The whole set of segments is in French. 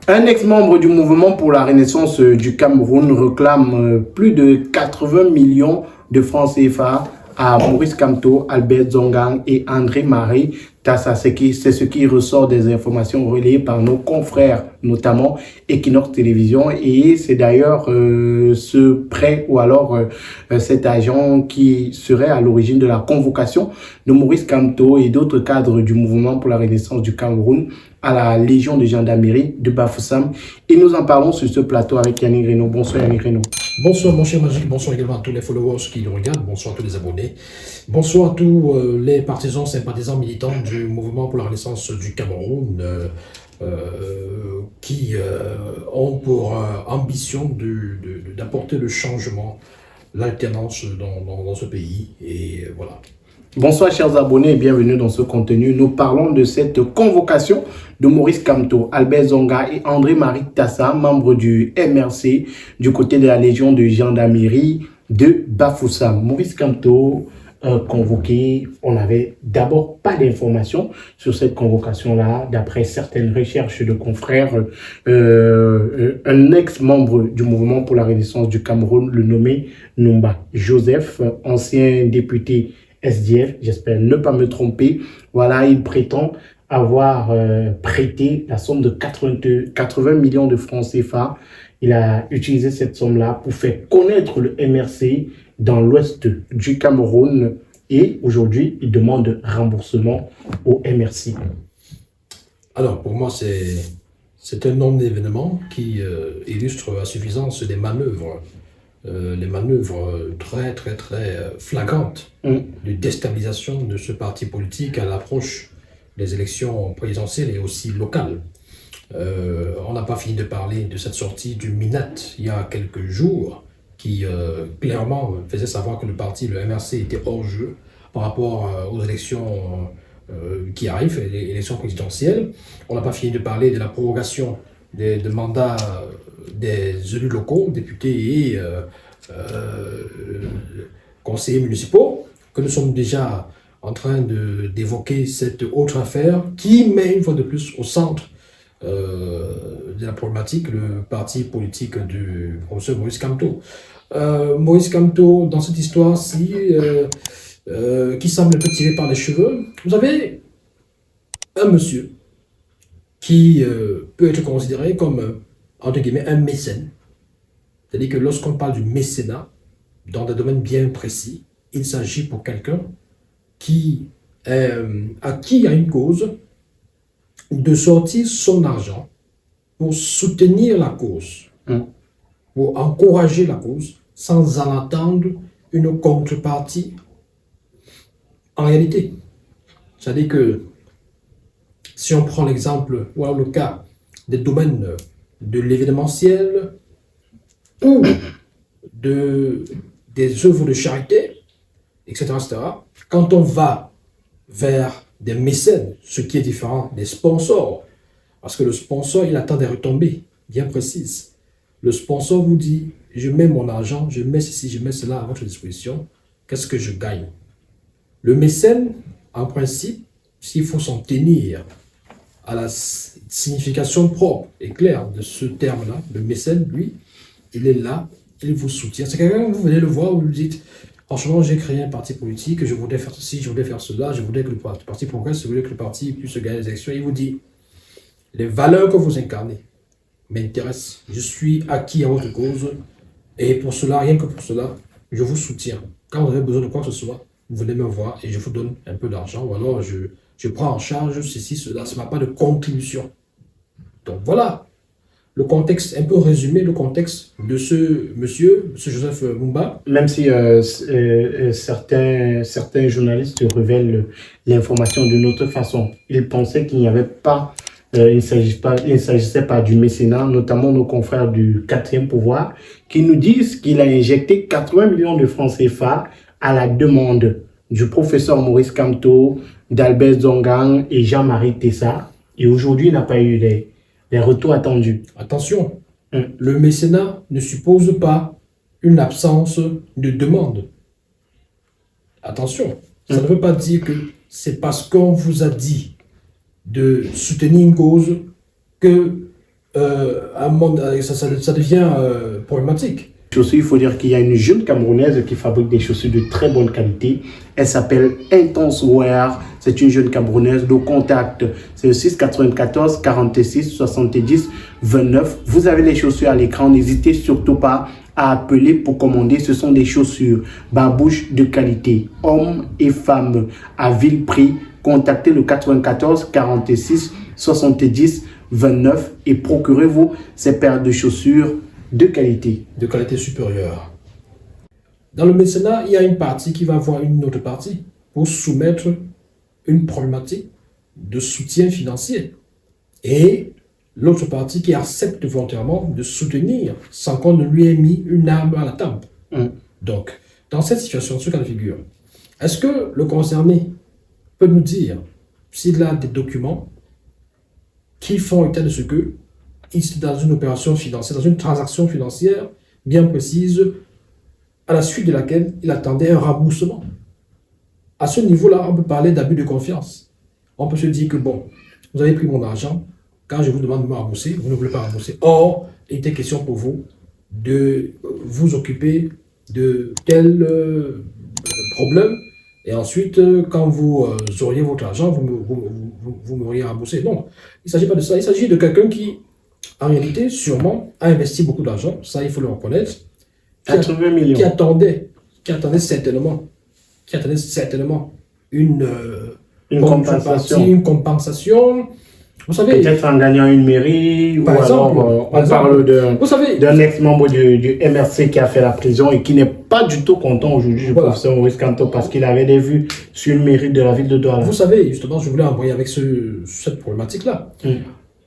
Un ex-membre du mouvement pour la renaissance du Cameroun réclame plus de 80 millions de francs CFA à Maurice Kamto, Albert Zongang et André-Marie Tassa. C'est ce qui ressort des informations relayées par nos confrères, notamment Equinox Télévision. Et c'est d'ailleurs ce prêt ou alors cet agent qui serait à l'origine de la convocation de Maurice Kamto et d'autres cadres du mouvement pour la renaissance du Cameroun à la Légion de gendarmerie de Bafoussam. Et nous en parlons sur ce plateau avec Yannick Reno. Bonsoir Yannick Reno. Bonsoir mon cher Magique, bonsoir également à tous les followers qui nous regardent, bonsoir à tous les abonnés, bonsoir à tous les partisans, sympathisants, militants du mouvement pour la renaissance du Cameroun qui ont pour ambition d'apporter le changement, l'alternance dans ce pays, et voilà. Bonsoir chers abonnés et bienvenue dans ce contenu. Nous parlons de cette convocation de Maurice Kamto, Albert Zonga et André-Marie Tassa, membres du MRC du côté de la Légion de gendarmerie de Bafoussam. Maurice Kamto convoqué, on n'avait d'abord pas d'informations sur cette convocation-là, d'après certaines recherches de confrères. Un ex-membre du mouvement pour la renaissance du Cameroun, le nommé Numba Joseph, ancien député SDF, j'espère ne pas me tromper. Voilà, il prétend avoir prêté la somme de 80 millions de francs CFA. Il a utilisé cette somme-là pour faire connaître le MRC dans l'ouest du Cameroun et aujourd'hui, il demande remboursement au MRC. Alors, pour moi, c'est un non-événement qui illustre à suffisance des manœuvres. Les manœuvres très flagrantes de déstabilisation de ce parti politique à l'approche des élections présidentielles et aussi locales. On n'a pas fini de parler de cette sortie du MINAT il y a quelques jours qui clairement faisait savoir que le parti, le MRC, était hors jeu par rapport aux élections qui arrivent, les élections présidentielles. On n'a pas fini de parler de la prorogation des mandats des élus locaux, députés et conseillers municipaux, que nous sommes déjà en train d'évoquer cette autre affaire qui met une fois de plus au centre de la problématique le parti politique du professeur Maurice Kamto. Maurice Kamto, dans cette histoire-ci, qui semble un peu tiré par les cheveux, vous avez un monsieur qui peut être considéré comme, entre guillemets, un mécène. C'est-à-dire que lorsqu'on parle du mécénat, dans des domaines bien précis, il s'agit pour quelqu'un qui a une cause de sortir son argent pour soutenir la cause, pour encourager la cause, sans en attendre une contrepartie en réalité. C'est-à-dire que si on prend l'exemple, ou alors le cas des domaines de l'événementiel ou des œuvres de charité, etc., quand on va vers des mécènes, ce qui est différent des sponsors, parce que le sponsor, il attend des retombées bien précises. Le sponsor vous dit, je mets mon argent, je mets ceci, je mets cela à votre disposition, qu'est-ce que je gagne? Le mécène, en principe, s'il faut s'en tenir à la signification propre et claire de ce terme-là, le mécène, lui, il est là, il vous soutient. C'est quelqu'un que vous venez le voir, vous lui dites, franchement, j'ai créé un parti politique, je voudrais faire ceci, je voudrais faire cela, je voudrais que le parti progresse, je voudrais que le parti puisse gagner les élections. Il vous dit, les valeurs que vous incarnez m'intéressent, je suis acquis à votre cause, et pour cela, rien que pour cela, je vous soutiens. Quand vous avez besoin de quoi que ce soit, vous venez me voir et je vous donne un peu d'argent, ou alors je prends en charge ceci, cela, ça n'a pas de contribution. Donc voilà, le contexte, un peu résumé, le contexte de ce monsieur, M. Joseph Mumba. Même si certains journalistes révèlent l'information d'une autre façon, ils pensaient qu'il n'y avait pas, il ne s'agissait pas du mécénat, notamment nos confrères du 4e pouvoir, qui nous disent qu'il a injecté 80 millions de francs CFA à la demande du professeur Maurice Kamto, d'Albert Zongang et Jean-Marie Tessa. Et aujourd'hui, il n'a pas eu les retours attendus. Attention, le mécénat ne suppose pas une absence de demande. Attention, ça ne veut pas dire que c'est parce qu'on vous a dit de soutenir une cause que ça devient problématique. Chaussures, il faut dire qu'il y a une jeune Camerounaise qui fabrique des chaussures de très bonne qualité. Elle s'appelle Intense Wear. C'est une jeune Camerounaise. Le contact, c'est le 694 46 70 29. Vous avez les chaussures à l'écran. N'hésitez surtout pas à appeler pour commander. Ce sont des chaussures babouche de qualité, hommes et femmes à vil prix. Contactez le 94 46 70 29 et procurez-vous ces paires de chaussures de qualité. De qualité supérieure. Dans le mécénat, il y a une partie qui va voir une autre partie pour soumettre une problématique de soutien financier. Et l'autre partie qui accepte volontairement de soutenir sans qu'on ne lui ait mis une arme à la tempe. Donc, dans cette situation, ce cas de figure, est-ce que le concerné peut nous dire s'il a des documents qui font état de ce que il était dans une opération financière, dans une transaction financière bien précise, à la suite de laquelle il attendait un remboursement. À ce niveau-là, on peut parler d'abus de confiance. On peut se dire que, bon, vous avez pris mon argent, quand je vous demande de me rembourser, vous ne voulez pas rembourser. Or, il était question pour vous de vous occuper de tel problème, et ensuite, quand vous auriez votre argent, vous m'auriez remboursé. Non, il ne s'agit pas de ça. Il s'agit de quelqu'un qui, en réalité, sûrement, a investi beaucoup d'argent, ça il faut le reconnaître, 80 millions. qui attendait certainement une compensation. Vous savez, peut-être en gagnant une mairie, par ou exemple, alors on parle vous savez, d'un ex-membre du MRC qui a fait la prison et qui n'est pas du tout content aujourd'hui du professeur Maurice Kamto parce qu'il avait des vues sur une mairie de la ville de Douala. Vous savez, justement, je voulais envoyer avec cette problématique-là.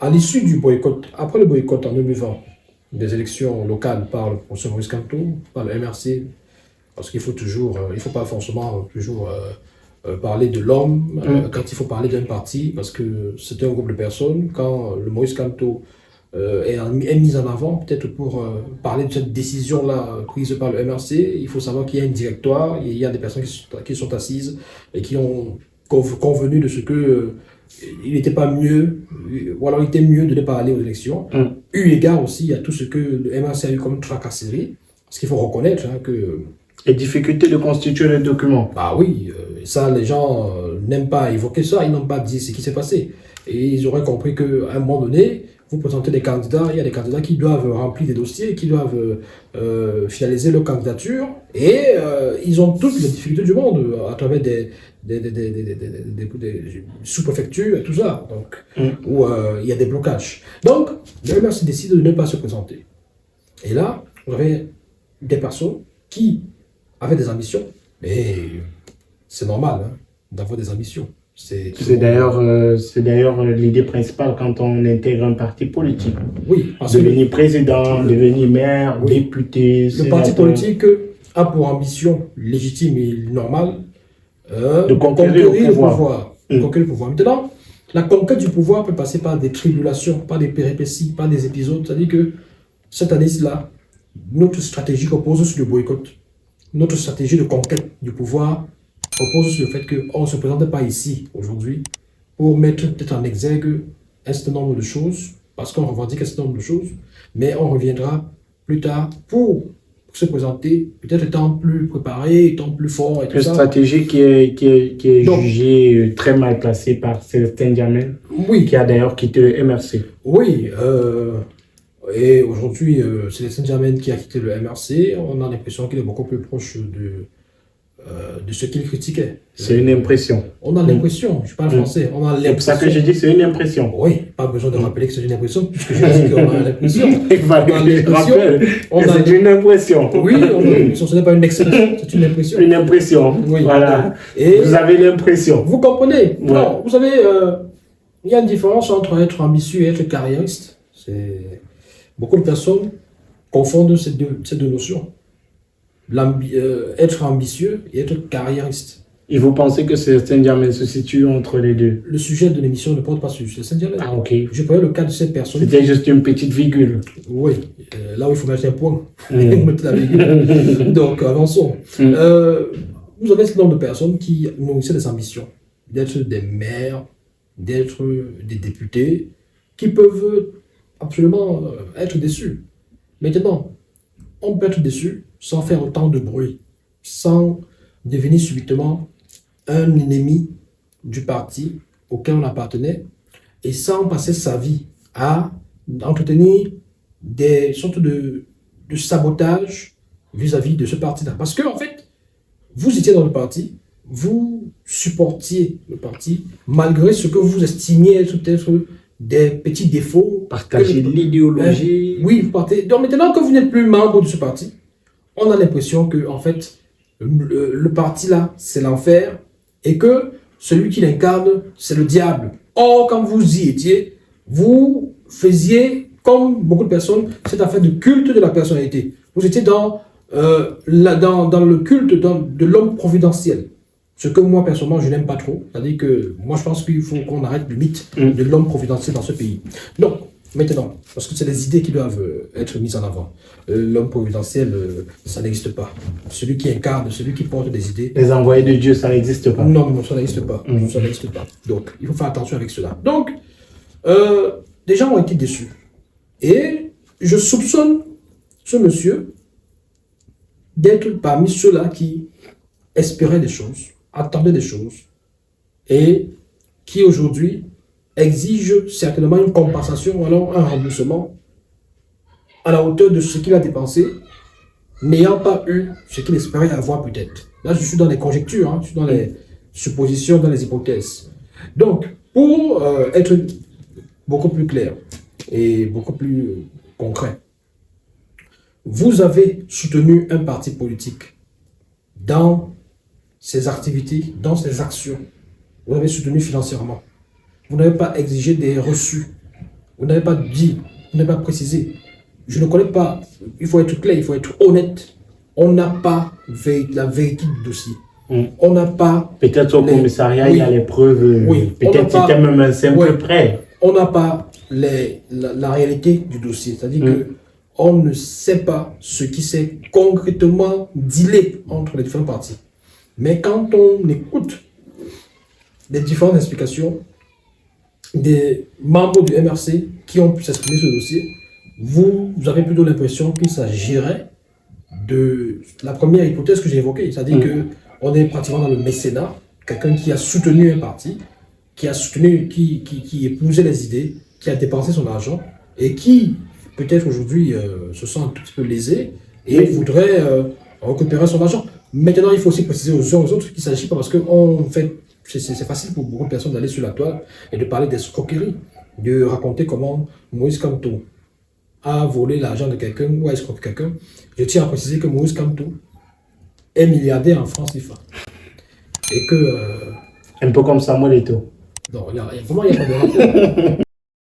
À l'issue du boycott, après le boycott en 2020 des élections locales par le professeur Maurice Kamto, par le MRC, parce qu'il faut toujours, il ne faut pas forcément toujours parler de l'homme quand il faut parler d'un parti, parce que c'est un groupe de personnes. Quand le Maurice Kamto est mis en avant, peut-être pour parler de cette décision-là prise par le MRC, il faut savoir qu'il y a un directoire, il y a des personnes qui sont assises et qui ont convenu de ce que il n'était pas mieux, ou alors il était mieux de ne pas aller aux élections, eu égard aussi à tout ce que le MRC a eu comme tracasserie, parce qu'il faut reconnaître que... Les difficultés de constituer les documents. Bah oui, ça les gens n'aiment pas évoquer ça, ils n'ont pas dit ce qui s'est passé. Et ils auraient compris qu'à un moment donné, vous présentez des candidats, il y a des candidats qui doivent remplir des dossiers, qui doivent finaliser leur candidature, et ils ont toutes les difficultés du monde à travers des sous-préfectures et tout ça, donc, où il y a des blocages. Donc, le MRC décide de ne pas se présenter. Et là, vous avez des personnes qui avaient des ambitions, et c'est normal d'avoir des ambitions. C'est d'ailleurs l'idée principale quand on intègre un parti politique. Oui, parce devenir président, devenir maire, député, le parti politique a pour ambition légitime et normale de conquérir le pouvoir. Conquérir le pouvoir. Maintenant, la conquête du pouvoir peut passer par des tribulations, par des péripéties, par des épisodes. C'est-à-dire que cette année-là, notre stratégie repose sur le boycott. Notre stratégie de conquête du pouvoir repose sur le fait qu'on ne se présente pas ici aujourd'hui pour mettre peut-être en exergue un certain nombre de choses, parce qu'on revendique un certain nombre de choses, mais on reviendra plus tard pour se présenter, peut-être étant plus préparé, étant plus fort et tout ça. Une stratégie qui est donc jugée très mal placée par Célestin Diamel, qui a d'ailleurs quitté le MRC. Oui, et aujourd'hui, Célestin Diamel qui a quitté le MRC, on a l'impression qu'il est beaucoup plus proche de ce qu'il critiquait. C'est une impression. On a l'impression, je parle français, on a l'impression. C'est pour ça que je dis c'est une impression. Oui, pas besoin de rappeler que c'est une impression, puisque je dis qu'on a l'impression. C'est une impression. Oui, on a l'impression, ce n'est pas une expression, c'est une impression. Une impression, oui. Voilà. Et vous avez l'impression. Vous comprenez? Non, vous savez, il y a une différence entre être ambitieux et être carriériste. Beaucoup de personnes confondent ces deux notions. Être ambitieux et être carriériste. Et vous pensez que Célestin Diamel se situe entre les deux? Le sujet de l'émission ne porte pas sur Célestin Diamel. Ah, ok. Je prenais le cas de cette personne. C'était juste une petite virgule. Oui, là où il faut mettre un point. Vous mettez la virgule. Donc, avançons. Vous avez ce nombre de personnes qui nourrissent des ambitions, d'être des maires, d'être des députés, qui peuvent absolument être déçu. Maintenant, on peut être déçu sans faire autant de bruit, sans devenir subitement un ennemi du parti auquel on appartenait et sans passer sa vie à entretenir des sortes de sabotage vis-à-vis de ce parti-là. Parce que, en fait, vous étiez dans le parti, vous supportiez le parti, malgré ce que vous estimiez être des petits défauts. Partager l'idéologie. Oui, vous partez. Donc maintenant que vous n'êtes plus membre de ce parti, on a l'impression que, en fait, le parti là, c'est l'enfer et que celui qui l'incarne, c'est le diable. Or, quand vous y étiez, vous faisiez, comme beaucoup de personnes, cette affaire de culte de la personnalité. Vous étiez dans le culte de l'homme providentiel. Ce que moi, personnellement, je n'aime pas trop. C'est-à-dire que moi, je pense qu'il faut qu'on arrête le mythe de l'homme providentiel dans ce pays. Donc, maintenant, parce que c'est les idées qui doivent être mises en avant. L'homme providentiel, ça n'existe pas. Celui qui incarne, celui qui porte des idées. Les envoyés de Dieu, ça n'existe pas. Non, non, ça n'existe pas. Ça n'existe pas. Donc, il faut faire attention avec cela. Donc, des gens ont été déçus. Et je soupçonne ce monsieur d'être parmi ceux-là qui espéraient des choses, attendaient des choses, et qui aujourd'hui exigent certainement une compensation ou alors un remboursement à la hauteur de ce qu'il a dépensé, n'ayant pas eu ce qu'il espérait avoir peut-être. Là, je suis dans les conjectures, je suis dans les suppositions, dans les hypothèses. Donc, pour être beaucoup plus clair et beaucoup plus concret, vous avez soutenu un parti politique dans ses activités, dans ses actions. Vous l'avez soutenu financièrement. Vous n'avez pas exigé des reçus. Vous n'avez pas dit, vous n'avez pas précisé. Je ne connais pas, il faut être clair, il faut être honnête. On n'a pas la vérité du dossier. On n'a pas... Peut-être au commissariat, il y a les preuves. Oui. Peut-être c'était même un simple prêt. On n'a pas la réalité du dossier. C'est-à-dire que on ne sait pas ce qui s'est concrètement dealé entre les différents partis. Mais quand on écoute les différentes explications des membres du MRC qui ont pu s'exprimer sur le dossier, vous avez plutôt l'impression qu'il s'agirait de la première hypothèse que j'ai évoquée, c'est-à-dire qu'on est pratiquement dans le mécénat, quelqu'un qui a soutenu un parti, qui a soutenu, qui épousait les idées, qui a dépensé son argent et qui peut-être aujourd'hui se sent un tout petit peu lésé et voudrait récupérer son argent. Maintenant, il faut aussi préciser aux uns aux autres qu'il ne s'agit pas parce que c'est facile pour beaucoup de personnes d'aller sur la toile et de parler d'escroquerie, de raconter comment Moïse Kamto a volé l'argent de quelqu'un ou a escroqué quelqu'un. Je tiens à préciser que Moïse Kamto est milliardaire en France CFA. Et que... un peu comme Samuel Eto'o. Non, vraiment, il n'y a pas de rapport.